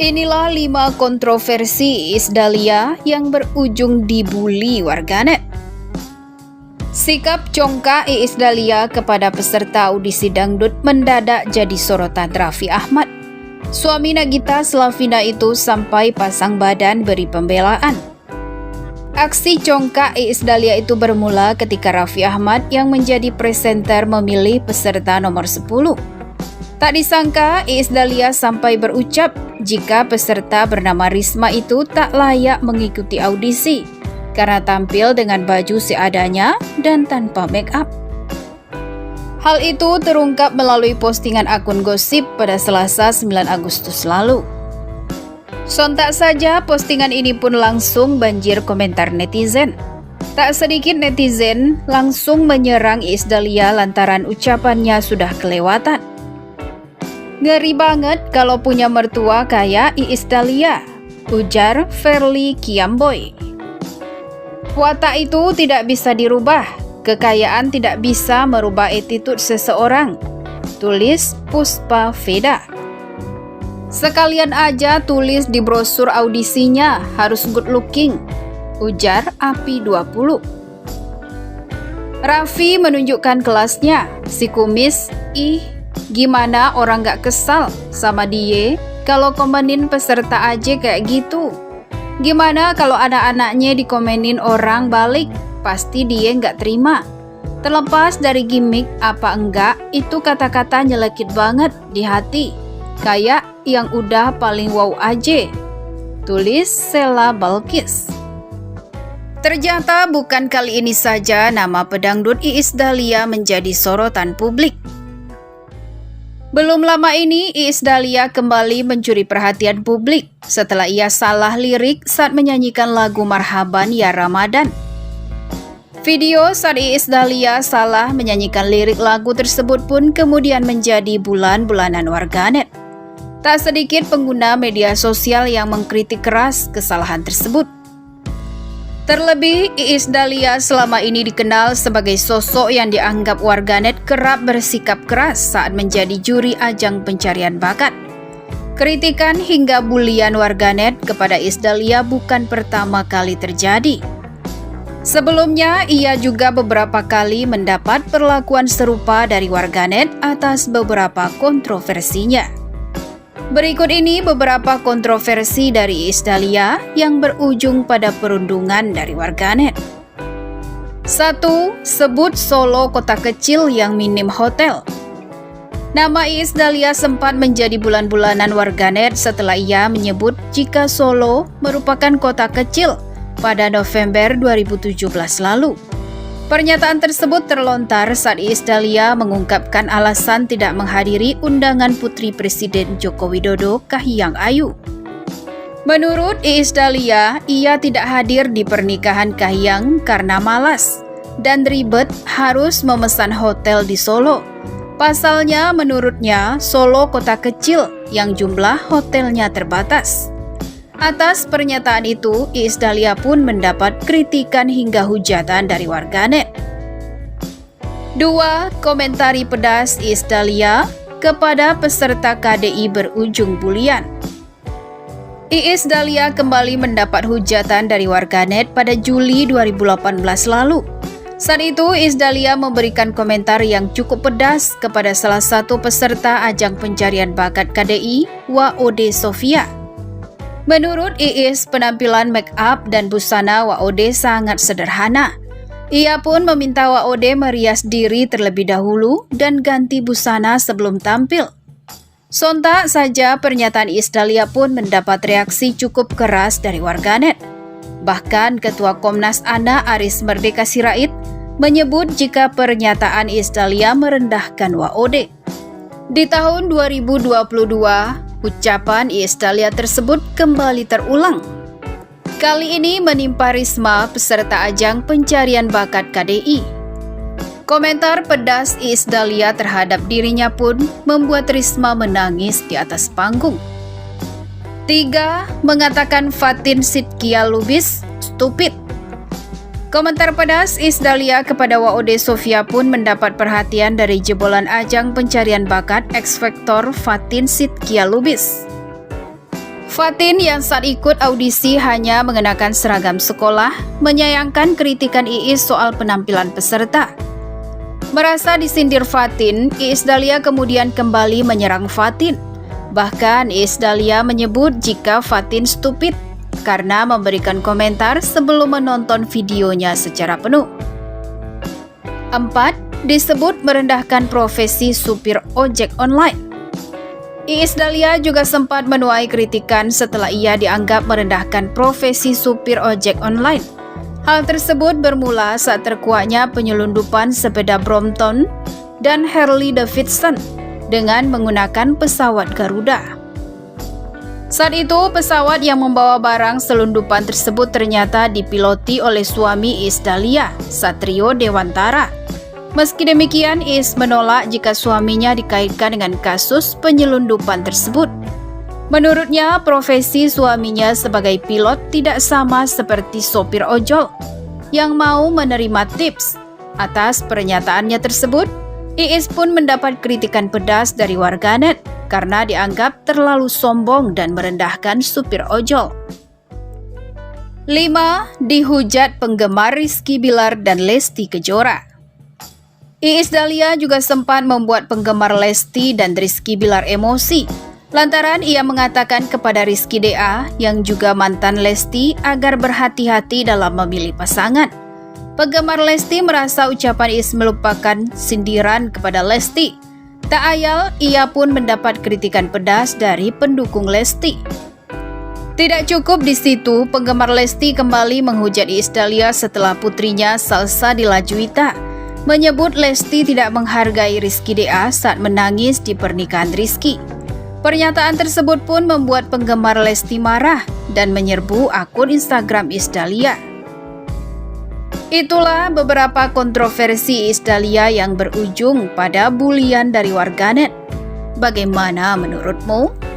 Inilah 5 kontroversi Iis Dahlia yang berujung dibully warganet. Sikap congkak Iis Dahlia kepada peserta audisi dangdut mendadak jadi sorotan Raffi Ahmad. Suami Nagita Slavina itu sampai pasang badan beri pembelaan. Aksi congkak Iis Dahlia itu bermula ketika Raffi Ahmad yang menjadi presenter memilih peserta nomor 10. Tak disangka Iis Dahlia sampai berucap jika peserta bernama Risma itu tak layak mengikuti audisi karena tampil dengan baju seadanya dan tanpa make up. Hal itu terungkap melalui postingan akun gosip pada Selasa 9 Agustus lalu. Sontak saja postingan ini pun langsung banjir komentar netizen. Tak sedikit netizen langsung menyerang Iis Dahlia lantaran ucapannya sudah kelewatan. Ngeri banget kalau punya mertua kayak Iis Dahlia, ujar Verly Kiamboy. Watak itu tidak bisa dirubah, kekayaan tidak bisa merubah attitude seseorang, tulis Puspa Veda. Sekalian aja tulis di brosur audisinya harus good looking, ujar Api 20. Raffi menunjukkan kelasnya, si kumis, gimana orang gak kesal sama dia kalau komenin peserta aja kayak gitu? Gimana kalau anak-anaknya dikomenin orang balik? Pasti dia gak terima. Terlepas dari gimmick apa enggak, itu kata-kata nyelekit banget di hati. Kayak yang udah paling wow aja. Tulis Sela Balkis. Ternyata bukan kali ini saja nama pedangdut Iis Dahlia menjadi sorotan publik. Belum lama ini, Iis Dahlia kembali mencuri perhatian publik setelah ia salah lirik saat menyanyikan lagu Marhaban Ya Ramadan. Video saat Iis Dahlia salah menyanyikan lirik lagu tersebut pun kemudian menjadi bulan-bulanan warganet. Tak sedikit pengguna media sosial yang mengkritik keras kesalahan tersebut. Terlebih, Iis Dahlia selama ini dikenal sebagai sosok yang dianggap warganet kerap bersikap keras saat menjadi juri ajang pencarian bakat. Kritikan hingga bulian warganet kepada Iis Dahlia bukan pertama kali terjadi. Sebelumnya, ia juga beberapa kali mendapat perlakuan serupa dari warganet atas beberapa kontroversinya. Berikut ini beberapa kontroversi dari Iis Dahlia yang berujung pada perundungan dari warganet. 1. Sebut Solo kota kecil yang minim hotel. Nama Iis Dahlia sempat menjadi bulan-bulanan warganet setelah ia menyebut jika Solo merupakan kota kecil pada November 2017 lalu. Pernyataan tersebut terlontar saat Iis Dahlia mengungkapkan alasan tidak menghadiri undangan Putri Presiden Joko Widodo Kahiyang Ayu. Menurut Iis Dahlia, ia tidak hadir di pernikahan Kahiyang karena malas dan ribet harus memesan hotel di Solo. Pasalnya, menurutnya, Solo kota kecil yang jumlah hotelnya terbatas. Atas pernyataan itu, Iis Dahlia pun mendapat kritikan hingga hujatan dari warganet. 2. Komentari pedas Iis Dahlia kepada peserta KDI berujung bulian. Iis Dahlia kembali mendapat hujatan dari warganet pada Juli 2018 lalu. Saat itu, Iis Dahlia memberikan komentar yang cukup pedas kepada salah satu peserta ajang pencarian bakat KDI, WOD Sofia. Menurut Iis, penampilan make up dan busana WOD sangat sederhana. Ia pun meminta WOD merias diri terlebih dahulu dan ganti busana sebelum tampil. Sontak saja pernyataan Iis Dahlia pun mendapat reaksi cukup keras dari warganet. Bahkan Ketua Komnas Anak Aris Merdeka Sirait menyebut jika pernyataan Iis Dahlia merendahkan WOD. Di tahun 2022, ucapan Iis Dahlia tersebut kembali terulang. Kali ini menimpa Risma, peserta ajang pencarian bakat KDI. Komentar pedas Iis Dahlia terhadap dirinya pun membuat Risma menangis di atas panggung. 3. Mengatakan Fatin Sidkia Lubis stupid. Komentar pedas Iis Dahlia kepada WOD Sofia pun mendapat perhatian dari jebolan ajang pencarian bakat X Factor Fatin Sidkia Lubis. Fatin yang saat ikut audisi hanya mengenakan seragam sekolah, menyayangkan kritikan Iis soal penampilan peserta. Merasa disindir Fatin, Iis Dahlia kemudian kembali menyerang Fatin. Bahkan Iis Dahlia menyebut jika Fatin stupid karena memberikan komentar sebelum menonton videonya secara penuh. 4. Disebut merendahkan profesi supir ojek online. Iis Dahlia juga sempat menuai kritikan setelah ia dianggap merendahkan profesi supir ojek online. Hal tersebut bermula saat terkuaknya penyelundupan sepeda Brompton dan Harley Davidson dengan menggunakan pesawat Garuda. Saat itu, pesawat yang membawa barang selundupan tersebut ternyata dipiloti oleh suami Iis Dahlia, Satrio Dewantara. Meski demikian, Iis menolak jika suaminya dikaitkan dengan kasus penyelundupan tersebut. Menurutnya, profesi suaminya sebagai pilot tidak sama seperti sopir ojol yang mau menerima tips. Atas pernyataannya tersebut, Iis pun mendapat kritikan pedas dari warganet karena dianggap terlalu sombong dan merendahkan supir ojol. 5. Dihujat penggemar Rizky Bilar dan Lesti Kejora. Iis Dahlia juga sempat membuat penggemar Lesti dan Rizky Bilar emosi lantaran ia mengatakan kepada Rizky DA yang juga mantan Lesti agar berhati-hati dalam memilih pasangan. Penggemar Lesti merasa ucapan Iis melupakan sindiran kepada Lesti. Tak ayal, ia pun mendapat kritikan pedas dari pendukung Lesti. Tidak cukup di situ, penggemar Lesti kembali menghujat Iis Dahlia setelah putrinya Salsa Dilla Juwita menyebut Lesti tidak menghargai Rizky DA saat menangis di pernikahan Rizky. Pernyataan tersebut pun membuat penggemar Lesti marah dan menyerbu akun Instagram Iis Dahlia. Itulah beberapa kontroversi Iis Dahlia yang berujung pada bulian dari warganet. Bagaimana menurutmu?